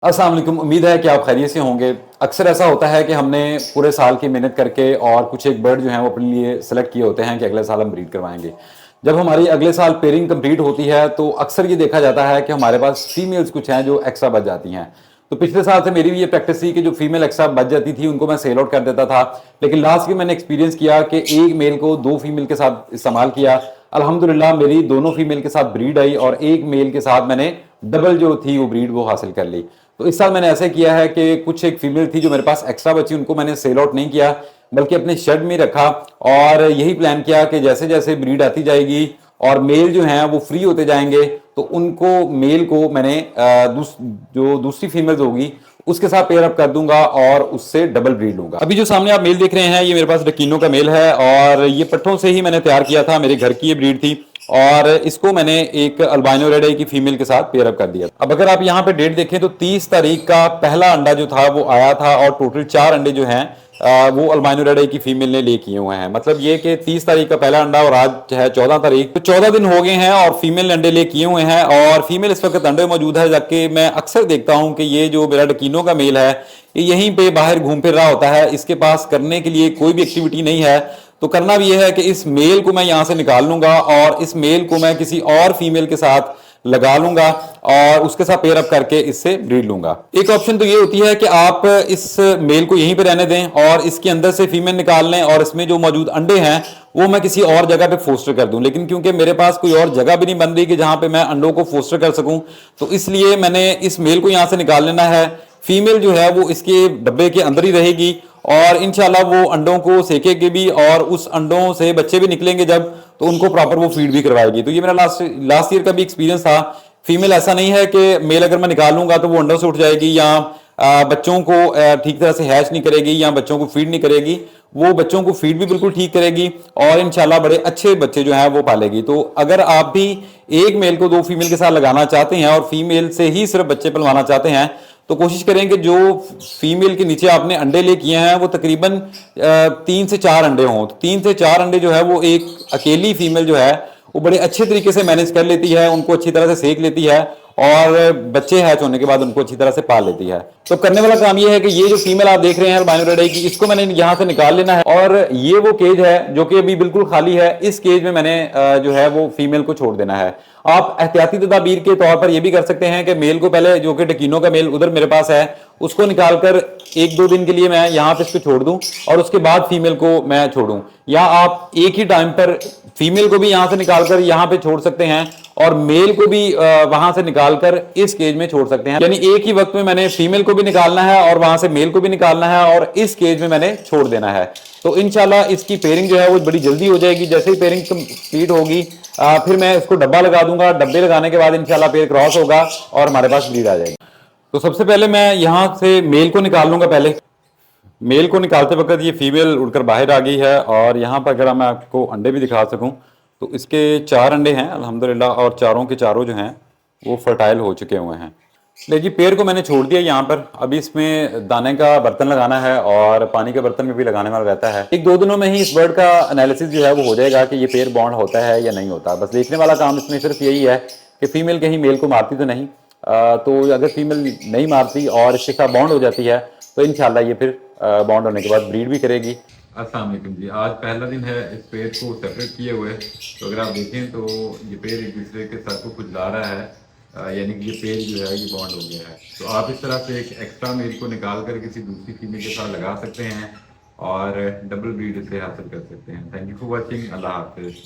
अस्सलाम वालेकुम। उम्मीद है कि आप खैरियत से होंगे। अक्सर ऐसा होता है कि हमने पूरे साल की मेहनत करके और कुछ एक बर्ड जो हैं वो अपने लिए सेलेक्ट किए होते हैं कि अगले साल हम ब्रीड करवाएंगे। जब हमारी अगले साल पेयरिंग कंप्लीट होती है तो अक्सर ये देखा जाता है कि हमारे पास फीमेल्स कुछ हैं जो एक्स्ट्रा बच जाती हैं। तो पिछले साल से मेरी भी ये प्रैक्टिस थी कि जो फीमेल एक्स्ट्रा बच जाती थी उनको मैं सेल आउट कर देता था। लेकिन लास्ट वीक मैंने एक्सपीरियंस किया कि एक मेल को दो फीमेल के साथ इस्तेमाल किया। अल्हम्दुलिल्लाह मेरी दोनों फीमेल के साथ ब्रीड आई और एक मेल के साथ मैंने डबल जो थी वो ब्रीड वो हासिल कर ली। तो इस साल मैंने ऐसे किया है कि कुछ एक फीमेल थी जो मेरे पास एक्स्ट्रा बची, उनको मैंने सेल आउट नहीं किया बल्कि अपने शेड में रखा और यही प्लान किया कि जैसे जैसे ब्रीड आती जाएगी और मेल जो हैं वो फ्री होते जाएंगे तो उनको मेल को मैंने जो दूसरी फीमेल्स होगी उसके साथ पेयर अप कर दूंगा और उससे डबल ब्रीड लूंगा। अभी जो सामने आप मेल देख रहे हैं ये मेरे पास डकीनो का मेल है और ये पट्ठों से ही मैंने तैयार किया था, मेरे घर की ये ब्रीड थी और इसको मैंने एक अल्बाइनो रेड आई की फीमेल के साथ पेयर अप कर दिया। अब अगर आप यहाँ पे डेट देखें तो 30 तारीख का पहला अंडा जो था वो आया था और टोटल 4 अंडे जो हैं वो अल्बाइनो रेड आई की फीमेल ने ले किए हुए हैं। मतलब ये कि 30 तारीख का पहला अंडा और आज है 14 तारीख, तो 14 दिन हो गए हैं और फीमेल ने अंडे ले किए हुए हैं और फीमेल इस वक्त अंडे मौजूद है। जबकि मैं अक्सर देखता हूं कि ये जो मेरा डकीनो का मेल है ये यहीं पे बाहर घूम फिर रहा होता है, इसके पास करने के लिए कोई भी एक्टिविटी नहीं है। तो करना भी यह है कि इस मेल को मैं यहां से निकाल लूंगा और इस मेल को मैं किसी और फीमेल के साथ लगा लूंगा और उसके साथ पेयर अप करके इससे ब्रीड लूंगा। एक ऑप्शन तो ये होती है कि आप इस मेल को यहीं पे रहने दें और इसके अंदर से फीमेल निकाल लें और इसमें जो मौजूद अंडे हैं वो मैं किसी और जगह पे फोस्टर कर दूं। लेकिन क्योंकि मेरे पास कोई और जगह भी नहीं बन रही कि जहां पे मैं अंडों को फोस्टर कर सकूं, तो इसलिए मैंने इस मेल को यहां से निकाल लेना है। फीमेल जो है वो इसके डब्बे के अंदर ही रहेगी और इंशाल्लाह वो अंडों को सेकेगी भी और उस अंडों से बच्चे भी निकलेंगे जब, तो उनको प्रॉपर वो फीड भी करवाएगी। तो ये मेरा लास्ट ईयर का भी एक्सपीरियंस था। फीमेल ऐसा नहीं है कि मेल अगर मैं निकालूंगा तो वो अंडों से उठ जाएगी या बच्चों को ठीक तरह से हैच नहीं करेगी या बच्चों को फीड नहीं करेगी। वो बच्चों को फीड भी बिल्कुल ठीक करेगी और इंशाल्लाह बड़े अच्छे बच्चे जो हैं वो पालेगी। तो अगर आप भी एक मेल को दो फीमेल के साथ लगाना चाहते हैं और फीमेल से ही सिर्फ बच्चे पलवाना चाहते हैं तो कोशिश करें कि जो फीमेल के नीचे आपने अंडे ले किए हैं वो तकरीबन 3 से 4 अंडे हों। तो 3 से 4 अंडे जो है वो एक अकेली फीमेल जो है वो बड़े अच्छे तरीके से मैनेज कर लेती है, उनको अच्छी तरह से सेक लेती है और बच्चे हैच होने के बाद उनको अच्छी तरह से पाल लेती है। तो करने वाला काम ये है कि ये जो फीमेल आप देख रहे हैं अल्बाइनो रेड आई की, इसको मैंने यहाँ से निकाल लेना है और ये वो केज है जो कि अभी बिल्कुल खाली है। इस केज में मैंने जो है वो फीमेल को छोड़ देना है। आप एहतियाती तदाबीर के तौर पर यह भी कर सकते हैं कि मेल को पहले, जो कि डकीनो का मेल उधर मेरे पास है, उसको निकालकर 1-2 दिन के लिए मैं यहाँ पे इसको छोड़ दूं और उसके बाद फीमेल को मैं छोड़ूं। या आप एक ही टाइम पर फीमेल को भी यहां से निकालकर यहां पे छोड़ सकते हैं और मेल को भी वहां से निकालकर इस केज में छोड़ सकते हैं। यानी एक ही वक्त में मैंने फीमेल को भी निकालना है और वहां से मेल को भी निकालना है और इस केज में मैंने छोड़ देना है। तो इंशाल्लाह इसकी पेयरिंग जो है वो बड़ी जल्दी हो जाएगी। जैसे ही पेयरिंग कंप्लीट होगी फिर मैं इसको डब्बा लगा दूंगा। डब्बे लगाने के बाद इंशाल्लाह पेयर क्रॉस होगा और हमारे पास ब्रीड आ जाएगी। तो सबसे पहले मैं यहां से मेल को निकाल लूंगा। पहले मेल को निकालते वक्त ये फीमेल उड़कर बाहर आ गई है और यहाँ पर अगर मैं आपको अंडे भी दिखा सकूं तो इसके 4 अंडे हैं अल्हम्दुलिल्लाह और चारों के चारों जो हैं वो फर्टाइल हो चुके हुए हैं। लेकिन पेड़ को मैंने छोड़ दिया यहाँ पर। अभी इसमें दाने का बर्तन लगाना है और पानी के बर्तन में भी लगाने वाला रहता है। 1-2 दिनों में ही इस बर्ड का एनालिसिस जो है वो हो जाएगा कि ये पेयर बॉन्ड होता है या नहीं होता। बस देखने वाला काम इसमें सिर्फ यही है कि फीमेल कहीं मेल को मारती तो नहीं। तो अगर फीमेल नहीं मारती और इसके साथ बॉन्ड हो जाती है तो इंशाल्लाह ये फिर बॉन्ड होने के बाद ब्रीड भी करेगी। अस्सलाम वालेकुम जी, आज पहला दिन है इस पेड़ को सेपरेट किए हुए। तो अगर आप देखें तो ये पेड़ एक दूसरे के सर को खुजला रहा है, यानी कि ये पेड़ जो है ये बॉन्ड हो गया है। तो आप इस तरह से एक एक्स्ट्रा मेल को निकाल कर किसी दूसरी फीमेल के साथ लगा सकते हैं और डबल ब्रीड इसे हासिल कर सकते हैं। Thank you for watching. Allah Hafiz.